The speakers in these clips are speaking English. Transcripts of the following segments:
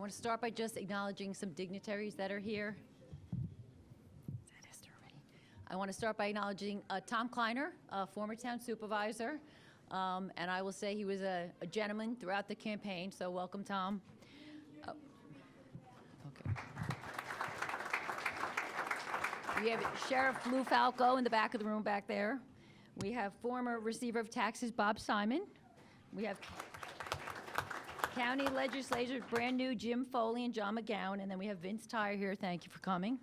want to start by just acknowledging some dignitaries that are here. I want to start by acknowledging Tom Kleiner, a former town supervisor, and I will say he was a gentleman throughout the campaign, so welcome, Tom. Okay. We have Sheriff Lou Falco in the back of the room back there. We have former receiver of taxes Bob Simon. We have county legislator, brand new Jim Foley and John McGowan, and then we have Vince Tyre here. Thank you for coming.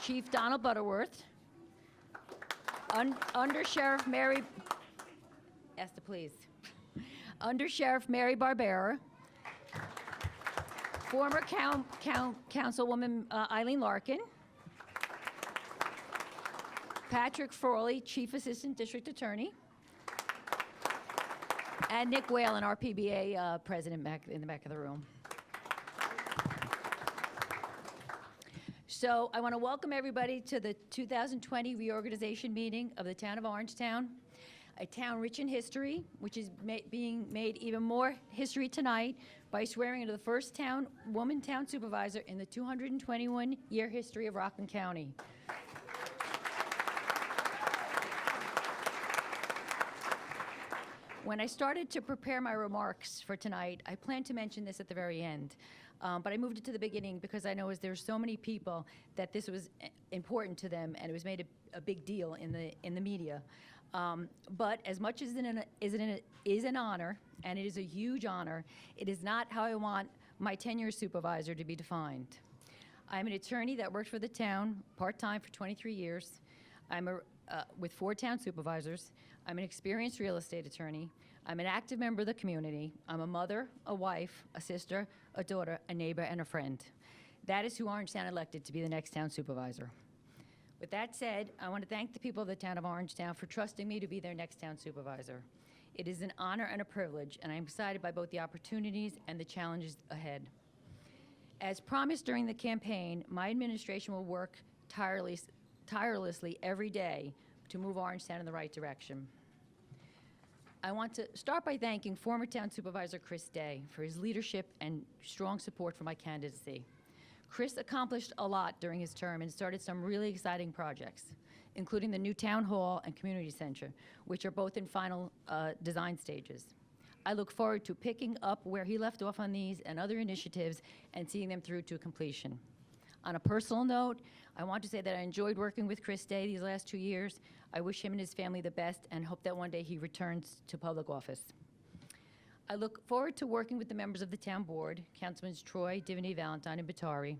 Chief Donald Butterworth. Under Sheriff Mary, Esther, please. Under Sheriff Mary Barbera. Former Councilwoman Eileen Larkin. Patrick Frawley, Chief Assistant District Attorney. And Nick Whalen, our PBA president, back in the back of the room. So I want to welcome everybody to the 2020 reorganization meeting of the town of Orangetown, a town rich in history, which is being made even more history tonight by swearing into the first woman town supervisor in the 221-year history of Rockland County. When I started to prepare my remarks for tonight, I planned to mention this at the very end, but I moved it to the beginning because I know there's so many people that this was important to them, and it was made a big deal in the media. But as much as it is an honor, and it is a huge honor, it is not how I want my tenure supervisor to be defined. I'm an attorney that worked for the town part-time for 23 years. I'm with 4 town supervisors. I'm an experienced real estate attorney. I'm an active member of the community. I'm a mother, a wife, a sister, a daughter, a neighbor, and a friend. That is who Orangetown elected to be the next town supervisor. With that said, I want to thank the people of the town of Orangetown for trusting me to be their next town supervisor. It is an honor and a privilege, and I'm excited by both the opportunities and the challenges ahead. As promised during the campaign, my administration will work tirelessly every day to move Orangetown in the right direction. I want to start by thanking former town supervisor Chris Day for his leadership and strong support for my candidacy. Chris accomplished a lot during his term and started some really exciting projects, including the new town hall and community center, which are both in final design stages. I look forward to picking up where he left off on these and other initiatives and seeing them through to completion. On a personal note, I want to say that I enjoyed working with Chris Day these last 2 years. I wish him and his family the best and hope that one day he returns to public office. I look forward to working with the members of the town board, Councilmen Troy, Divinity, Valentine, and Batari,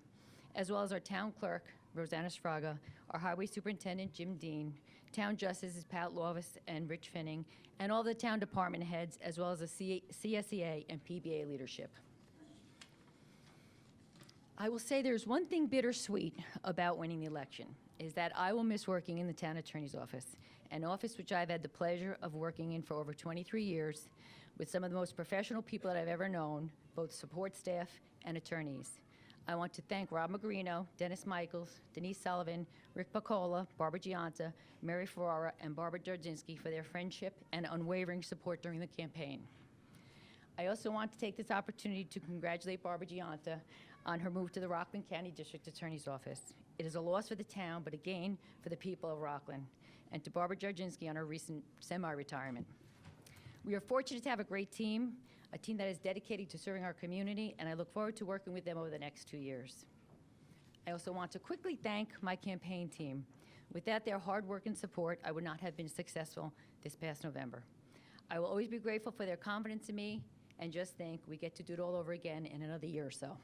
as well as our town clerk, Rosanna Sfraga, our highway superintendent, Jim Dean, town justices, Pat Lovis and Rich Finning, and all the town department heads, as well as the CSEA and PBA leadership. I will say there's one thing bittersweet about winning the election, is that I will miss working in the town attorney's office, an office which I've had the pleasure of working in for over 23 years with some of the most professional people that I've ever known, both support staff and attorneys. I want to thank Rob Magrino, Dennis Michaels, Denise Sullivan, Rick Picola, Barbara Gianta, Mary Ferrara, and Barbara Derdzinski for their friendship and unwavering support during the campaign. I also want to take this opportunity to congratulate Barbara Gianta on her move to the Rockland County District Attorney's Office. It is a loss for the town, but a gain for the people of Rockland, and to Barbara Derdzinski on her recent semi-retirement. We are fortunate to have a great team, a team that is dedicated to serving our community, and I look forward to working with them over the next 2 years. I also want to quickly thank my campaign team. Without their hard work and support, I would not have been successful this past November. I will always be grateful for their confidence in me, and just think we get to do it all over again in another year or so.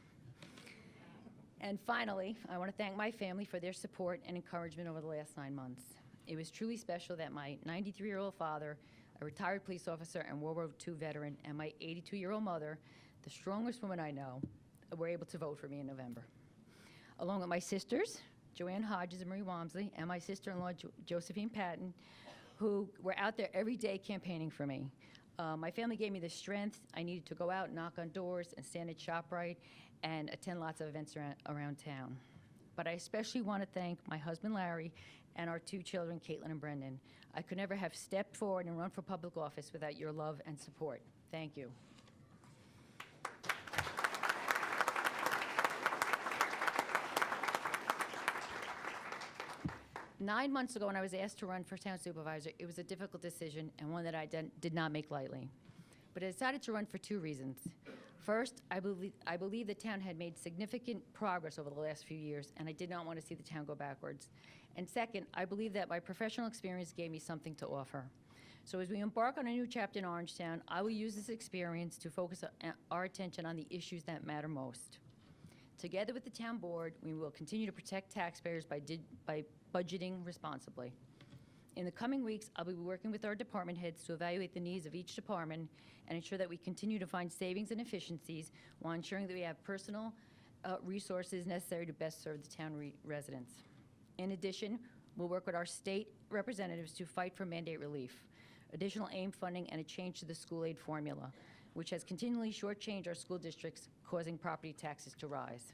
And finally, I want to thank my family for their support and encouragement over the last 9 months. It was truly special that my 93-year-old father, a retired police officer and World War II veteran, and my 82-year-old mother, the strongest woman I know, were able to vote for me in November. Along with my sisters, Joanne Hodges and Marie Walmsley, and my sister-in-law, Josephine Patton, who were out there every day campaigning for me. My family gave me the strength I needed to go out, knock on doors, and stand at ShopRite, and attend lots of events around town. But I especially want to thank my husband, Larry, and our 2 children, Caitlin and Brendan. I could never have stepped forward and run for public office without your love and support. Thank you. 9 months ago, when I was asked to run for town supervisor, it was a difficult decision and one that I did not make lightly. But I decided to run for 2 reasons. First, I believe the town had made significant progress over the last few years, and I did not want to see the town go backwards. And second, I believe that my professional experience gave me something to offer. So as we embark on a new chapter in Orangetown, I will use this experience to focus our attention on the issues that matter most. Together with the town board, we will continue to protect taxpayers by budgeting responsibly. In the coming weeks, I'll be working with our department heads to evaluate the needs of each department and ensure that we continue to find savings and efficiencies while ensuring that we have personal resources necessary to best serve the town residents. In addition, we'll work with our state representatives to fight for mandate relief, additional AIM funding, and a change to the school aid formula, which has continually shortchanged our school districts, causing property taxes to rise.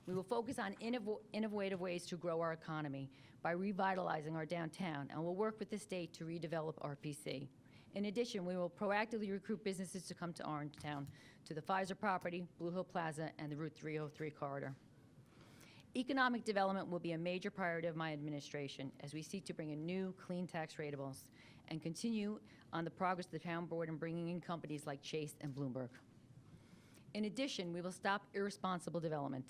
We will focus on innovative ways to grow our economy by revitalizing our downtown, and we'll work with the state to redevelop RPC. In addition, we will proactively recruit businesses to come to Orangetown, to the Pfizer property, Blue Hill Plaza, and the Route 303 corridor. Economic development will be a major priority of my administration as we seek to bring in new, clean tax rateables and continue on the progress of the town board in bringing in companies like Chase and Bloomberg. In addition, we will stop irresponsible development.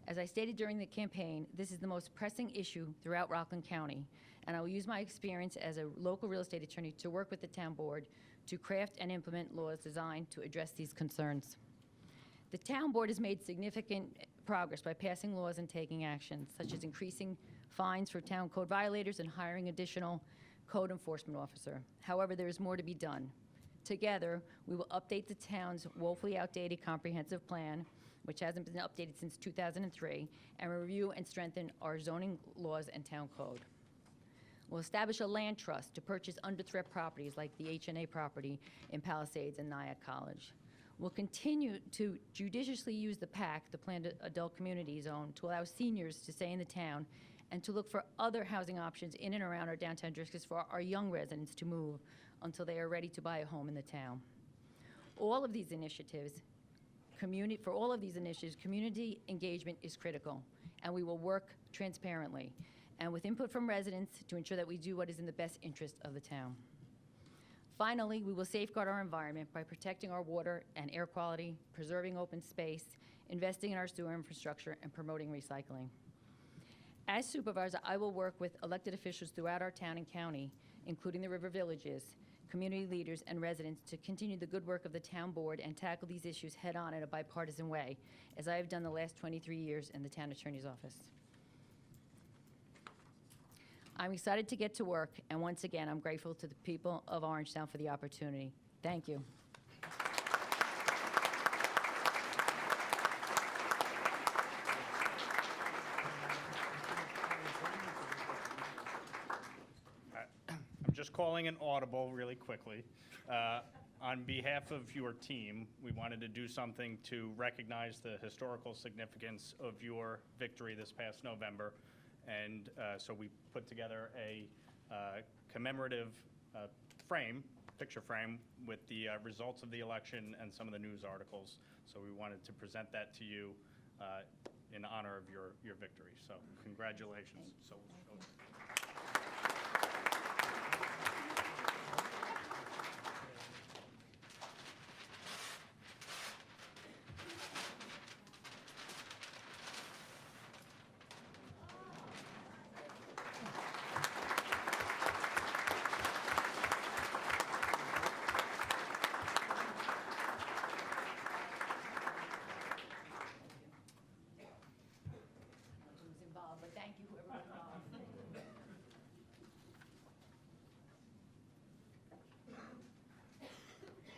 As I stated during the campaign, this is the most pressing issue throughout Rockland County, and I will use my experience as a local real estate attorney to work with the town board to craft and implement laws designed to address these concerns. The town board has made significant progress by passing laws and taking actions, such as increasing fines for town code violators and hiring additional code enforcement officer. However, there is more to be done. Together, we will update the town's woefully outdated comprehensive plan, which hasn't been updated since 2003, and review and strengthen our zoning laws and town code. We'll establish a land trust to purchase under-threat properties like the HNA property in Palisades and Nyack College. We'll continue to judiciously use the PAC, the Planned Adult Community Zone, to allow seniors to stay in the town and to look for other housing options in and around our downtown districts for our young residents to move until they are ready to buy a home in the town. All of these initiatives, community engagement is critical, and we will work transparently and with input from residents to ensure that we do what is in the best interest of the town. Finally, we will safeguard our environment by protecting our water and air quality, preserving open space, investing in our sewer infrastructure, and promoting recycling. As supervisor, I will work with elected officials throughout our town and county, including the river villages, community leaders, and residents to continue the good work of the town board and tackle these issues head-on in a bipartisan way, as I have done the last 23 years in the town attorney's office. I'm excited to get to work, and once again, I'm grateful to the people of Orangetown for the opportunity. Thank you. I'm just calling an audible really quickly. On behalf of your team, we wanted to do something to recognize the historical significance of your victory this past November. And so we put together a commemorative picture frame with the results of the election and some of the news articles. So we wanted to present that to you in honor of your victory. So congratulations. So we'll show